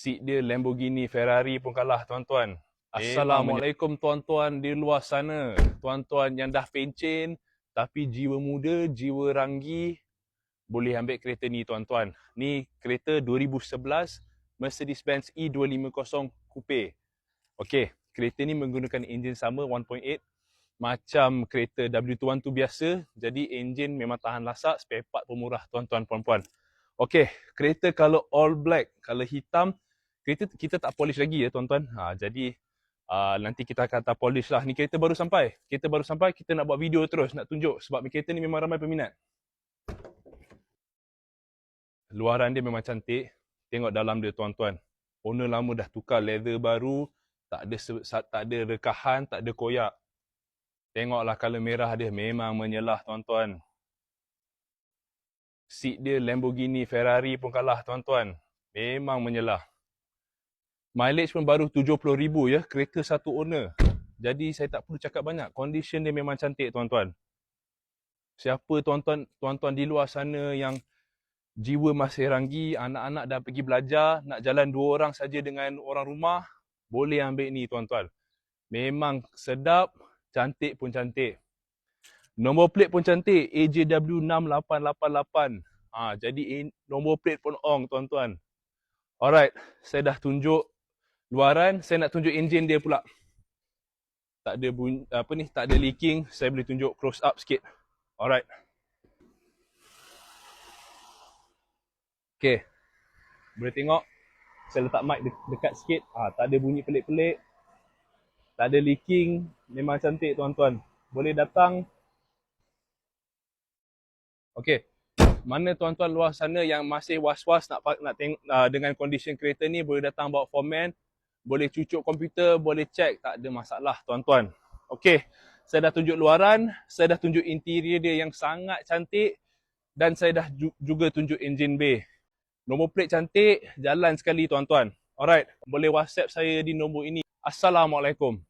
Seat dia Lamborghini, Ferrari pun kalah tuan-tuan. Assalamualaikum tuan-tuan di luar sana. Tuan-tuan yang dah pencen tapi jiwa muda, jiwa ranggi, boleh ambil kereta ni tuan-tuan. Ni kereta 2011 Mercedes-Benz E250 Coupe. Okey, kereta ni menggunakan enjin sama 1.8 macam kereta W212 tu biasa. Jadi enjin memang tahan lasak, spare part pun murah tuan-tuan puan-puan. Okey, kereta kalau all black, kalau hitam, kereta kita tak polish lagi ya tuan-tuan. Jadi nanti kita akan polish lah. Ni kereta baru sampai. Kita nak buat video terus, nak tunjuk sebab kereta ni memang ramai peminat. Luaran dia memang cantik. Tengok dalam dia tuan-tuan. Owner lama dah tukar leather baru, tak ada rekahan, tak ada koyak. Tengoklah color merah dia memang menyelah tuan-tuan. Seat dia Lamborghini, Ferrari pun kalah tuan-tuan. Memang menyelah. Mileage pun baru 70,000 ya, kereta satu owner. Jadi saya tak perlu cakap banyak. Condition dia memang cantik tuan-tuan. Siapa tuan-tuan di luar sana yang jiwa masih ranggi, anak-anak dah pergi belajar, nak jalan 2 orang saja dengan orang rumah, boleh ambil ni tuan-tuan. Memang sedap, cantik pun cantik. Nombor plate pun cantik, AJW6888. Jadi nombor plate pun ong tuan-tuan. Alright, saya dah tunjuk luaran, saya nak tunjuk enjin dia pula. Tak ada bunyi, tak ada leaking, saya boleh tunjuk close up sikit. Alright. Okay, boleh tengok, saya letak mic dekat sikit. Tak ada bunyi pelik-pelik, tak ada leaking, memang cantik tuan-tuan. Boleh datang. Okay, mana tuan-tuan luar sana yang masih was-was nak tengok dengan condition kereta ni, boleh datang bawa foreman, boleh cucuk komputer, boleh check, tak ada masalah tuan-tuan. Okay, saya dah tunjuk luaran, saya dah tunjuk interior dia yang sangat cantik, dan saya dah juga tunjuk engine bay. Nombor plate cantik, jalan sekali tuan-tuan. Alright, boleh WhatsApp saya di nombor ini. Assalamualaikum.